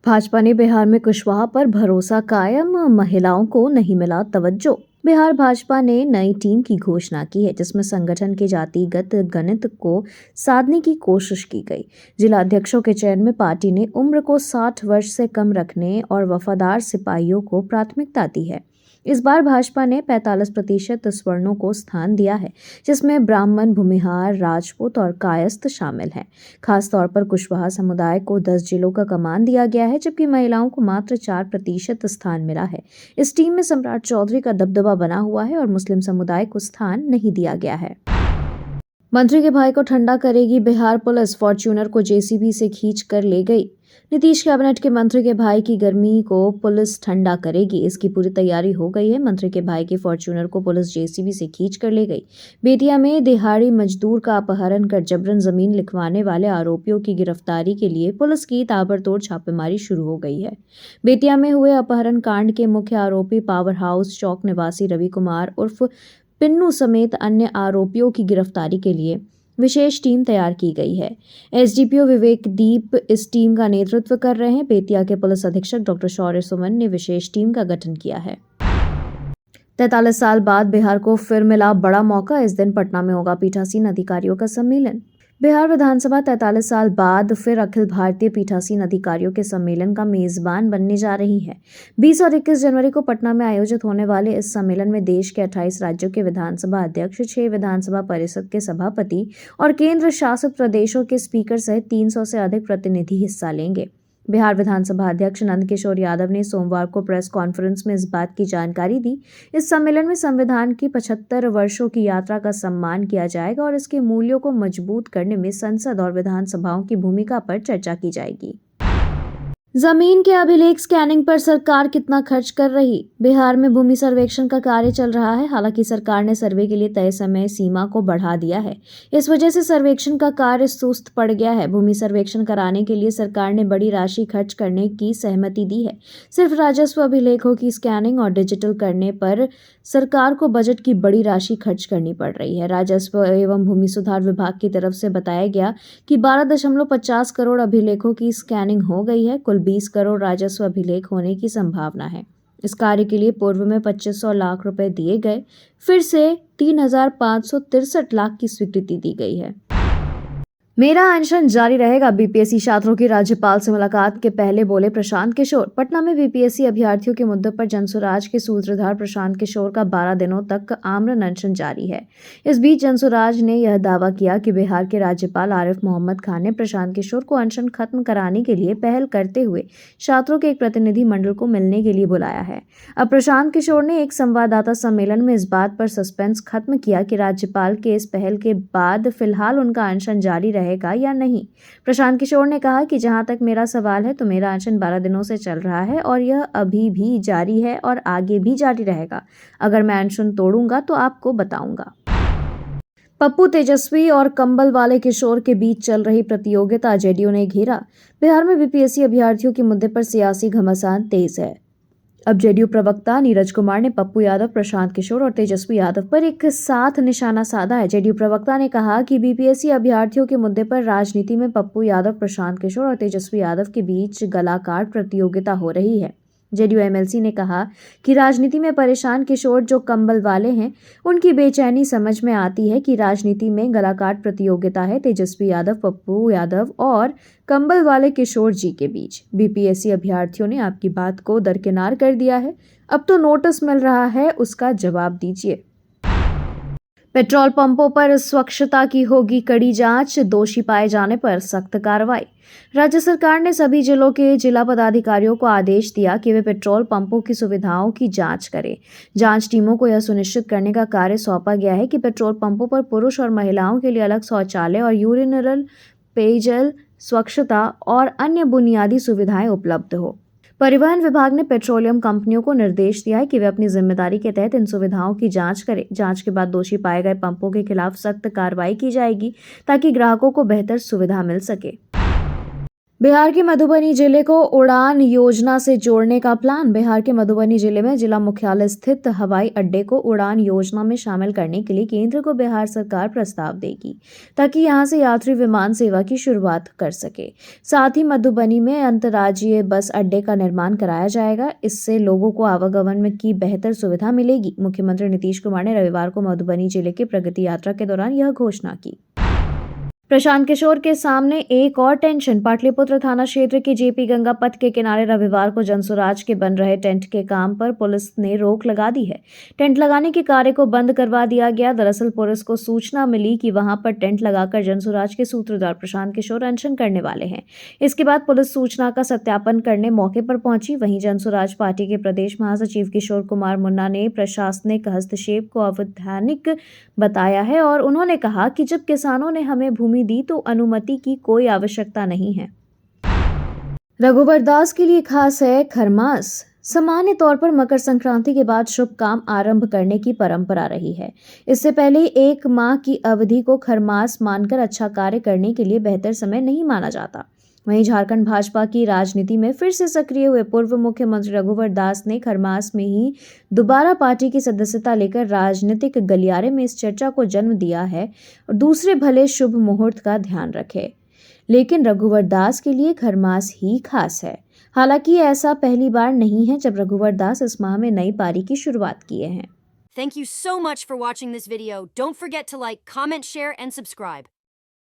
भाजपा ने बिहार में कुशवाहा पर भरोसा कायम, महिलाओं को नहीं मिला तवज्जो। बिहार भाजपा ने नई टीम की घोषणा की है, जिसमें संगठन के जातिगत गणित को साधने की कोशिश की गई। जिला अध्यक्षों के चयन में पार्टी ने उम्र को 60 वर्ष से कम रखने और वफादार सिपाहियों को प्राथमिकता दी है। इस बार भाजपा ने 45% स्वर्णों को स्थान दिया है, जिसमें ब्राह्मण, भूमिहार, राजपूत और कायस्थ शामिल हैं। खास तौर पर कुशवाहा समुदाय को 10 जिलों का कमान दिया गया है, जबकि महिलाओं को मात्र 4% स्थान मिला है। इस टीम में सम्राट चौधरी का दबदबा बना हुआ है और मुस्लिम समुदाय को स्थान नहीं दिया गया है। मंत्री के भाई को ठंडा करेगी बिहार पुलिस, फॉर्च्यूनर को जेसीबी से खींच कर ले गई। नीतीश कैबिनेट के मंत्री के भाई की गर्मी को पुलिस ठंडा करेगी, इसकी पूरी तैयारी हो गई है। मंत्री के भाई के फॉर्च्यूनर को पुलिस जेसीबी से खींच कर ले गई। बेतिया में दिहाड़ी मजदूर का अपहरण कर जबरन जमीन लिखवाने वाले आरोपियों की गिरफ्तारी के लिए पुलिस की ताबड़तोड़ छापेमारी शुरू हो गई है। बेतिया में हुए अपहरण कांड के मुख्य आरोपी पावर हाउस चौक निवासी रवि कुमार उर्फ पिन्नू समेत अन्य आरोपियों की गिरफ्तारी के लिए विशेष टीम तैयार की गई है। एसडीपीओ विवेक दीप इस टीम का नेतृत्व कर रहे हैं। बेतिया के पुलिस अधीक्षक डॉक्टर शौर्य सुमन ने विशेष टीम का गठन किया है। 43 साल बाद बिहार को फिर मिला बड़ा मौका। इस दिन पटना में होगा पीठासीन अधिकारियों का सम्मेलन। बिहार विधानसभा 43 साल बाद फिर अखिल भारतीय पीठासीन अधिकारियों के सम्मेलन का मेजबान बनने जा रही है। 20 और 21 जनवरी को पटना में आयोजित होने वाले इस सम्मेलन में देश के 28 राज्यों के विधानसभा अध्यक्ष, 6 विधानसभा परिषद के सभापति और केंद्र शासित प्रदेशों के स्पीकर सहित 300 से अधिक प्रतिनिधि हिस्सा लेंगे। बिहार विधानसभा अध्यक्ष नंदकिशोर यादव ने सोमवार को प्रेस कॉन्फ्रेंस में इस बात की जानकारी दी। इस सम्मेलन में संविधान की 75 वर्षों की यात्रा का सम्मान किया जाएगा और इसके मूल्यों को मजबूत करने में संसद और विधानसभाओं की भूमिका पर चर्चा की जाएगी। जमीन के अभिलेख स्कैनिंग पर सरकार कितना खर्च कर रही? बिहार में भूमि सर्वेक्षण का कार्य चल रहा है। हालांकि सरकार ने सर्वे के लिए तय समय सीमा को बढ़ा दिया है। इस वजह से सर्वेक्षण का कार्य सुस्त पड़ गया है। भूमि सर्वेक्षण कराने के लिए सरकार ने बड़ी राशि खर्च करने की सहमति दी है। सिर्फ राजस्व अभिलेखों की स्कैनिंग और डिजिटल करने पर सरकार को बजट की बड़ी राशि खर्च करनी पड़ रही है। राजस्व एवं भूमि सुधार विभाग की तरफ से बताया गया कि 12.50 करोड़ अभिलेखों की स्कैनिंग हो गई है। कुल 20 करोड़ राजस्व अभिलेख होने की संभावना है। इस कार्य के लिए पूर्व में 2500 लाख रुपए दिए गए, फिर से 3563 लाख की स्वीकृति दी गई है। मेरा अनशन जारी रहेगा। बीपीएससी छात्रों की राज्यपाल से मुलाकात के पहले बोले प्रशांत किशोर। पटना में बीपीएससी अभ्यर्थियों के मुद्दे पर जनसुराज के सूत्रधार प्रशांत किशोर का 12 दिनों तक आमरण अनशन जारी है। इस बीच जनसुराज ने यह दावा किया कि बिहार के राज्यपाल आरिफ मोहम्मद खान ने प्रशांत किशोर को अनशन खत्म कराने के लिए पहल करते हुए छात्रों के एक प्रतिनिधि मंडल को मिलने के लिए बुलाया है। अब प्रशांत किशोर ने एक संवाददाता सम्मेलन में इस बात पर सस्पेंस खत्म किया कि राज्यपाल के इस पहल के बाद फिलहाल उनका अनशन जारी रहेगा या नहीं। प्रशांत किशोर ने कहा कि जहां तक मेरा सवाल है तो मेरा अनशन 12 दिनों से चल रहा है और यह अभी भी जारी है और आगे भी जारी रहेगा। अगर मैं अनशन तोड़ूंगा तो आपको बताऊंगा। पप्पू तेजस्वी और कंबल वाले किशोर के बीच चल रही प्रतियोगिता जेडीयू ने घेरा। बिहार में बीपीएससी अभ्यर्थियों के मुद्दे पर सियासी घमासान तेज है। अब जेडीयू प्रवक्ता नीरज कुमार ने पप्पू यादव, प्रशांत किशोर और तेजस्वी यादव पर एक साथ निशाना साधा है। जेडीयू प्रवक्ता ने कहा कि बीपीएससी अभ्यर्थियों के मुद्दे पर राजनीति में पप्पू यादव, प्रशांत किशोर और तेजस्वी यादव के बीच गलाकाट प्रतियोगिता हो रही है। जेडीयू एमएलसी ने कहा कि राजनीति में परेशान किशोर जो कंबल वाले हैं, उनकी बेचैनी समझ में आती है कि राजनीति में गलाकाट प्रतियोगिता है तेजस्वी यादव, पप्पू यादव और कंबल वाले किशोर जी के बीच। बीपीएससी अभ्यर्थियों ने आपकी बात को दरकिनार कर दिया है। अब तो नोटिस मिल रहा है, उसका जवाब दीजिए। पेट्रोल पंपों पर स्वच्छता की होगी कड़ी जांच, दोषी पाए जाने पर सख्त कार्रवाई। राज्य सरकार ने सभी जिलों के जिला पदाधिकारियों को आदेश दिया कि वे पेट्रोल पंपों की सुविधाओं की जांच करें। जांच टीमों को यह सुनिश्चित करने का कार्य सौंपा गया है कि पेट्रोल पंपों पर पुरुष और महिलाओं के लिए अलग शौचालय और यूरिनल, पेयजल, स्वच्छता और अन्य बुनियादी सुविधाएं उपलब्ध हो। परिवहन विभाग ने पेट्रोलियम कंपनियों को निर्देश दिया है कि वे अपनी जिम्मेदारी के तहत इन सुविधाओं की जांच करें। जांच के बाद दोषी पाए गए पंपों के खिलाफ सख्त कार्रवाई की जाएगी ताकि ग्राहकों को बेहतर सुविधा मिल सके। बिहार के मधुबनी जिले को उड़ान योजना से जोड़ने का प्लान। बिहार के मधुबनी जिले में जिला मुख्यालय स्थित हवाई अड्डे को उड़ान योजना में शामिल करने के लिए केंद्र को बिहार सरकार प्रस्ताव देगी, ताकि यहां से यात्री विमान सेवा की शुरुआत कर सके। साथ ही मधुबनी में अंतर्राज्यीय बस अड्डे का निर्माण कराया जाएगा। इससे लोगों को आवागमन में की बेहतर सुविधा मिलेगी। मुख्यमंत्री नीतीश कुमार ने रविवार को मधुबनी जिले की प्रगति यात्रा के दौरान यह घोषणा की। प्रशांत किशोर के सामने एक और टेंशन। पाटलिपुत्र थाना क्षेत्र के जेपी गंगा पथ के किनारे रविवार को जनसुराज के बन रहे टेंट के काम पर पुलिस ने रोक लगा दी है। टेंट लगाने के कार्य को बंद करवा दिया गया। दरअसल पुलिस को सूचना मिली कि वहां पर टेंट लगाकर जनसुराज के सूत्रधार प्रशांत किशोर अनशन करने वाले हैं। इसके बाद पुलिस सूचना का सत्यापन करने मौके पर पहुंची। वहीं जनसुराज पार्टी के प्रदेश महासचिव किशोर कुमार मुन्ना ने प्रशासनिक हस्तक्षेप को अवैधानिक बताया है और उन्होंने कहा कि जब किसानों ने हमें भूमि दी तो अनुमति की कोई आवश्यकता नहीं है। रघुवर दास के लिए खास है खरमास। सामान्य तौर पर मकर संक्रांति के बाद शुभ काम आरंभ करने की परंपरा रही है। इससे पहले 1 माह की अवधि को खरमास मानकर अच्छा कार्य करने के लिए बेहतर समय नहीं माना जाता। वहीं झारखंड भाजपा की राजनीति में फिर से सक्रिय हुए पूर्व मुख्यमंत्री रघुवर दास ने खरमास में ही दोबारा पार्टी की सदस्यता लेकर राजनीतिक गलियारे में इस चर्चा को जन्म दिया है और दूसरे भले शुभ मुहूर्त का ध्यान रखे। लेकिन रघुवर दास के लिए खरमास ही खास है। हालांकि ऐसा पहली बार नहीं है जब रघुवर दास इस माह में नई पारी की शुरुआत किए हैं। Thank you so much for watching this video. Don't forget to like, comment, share, and subscribe.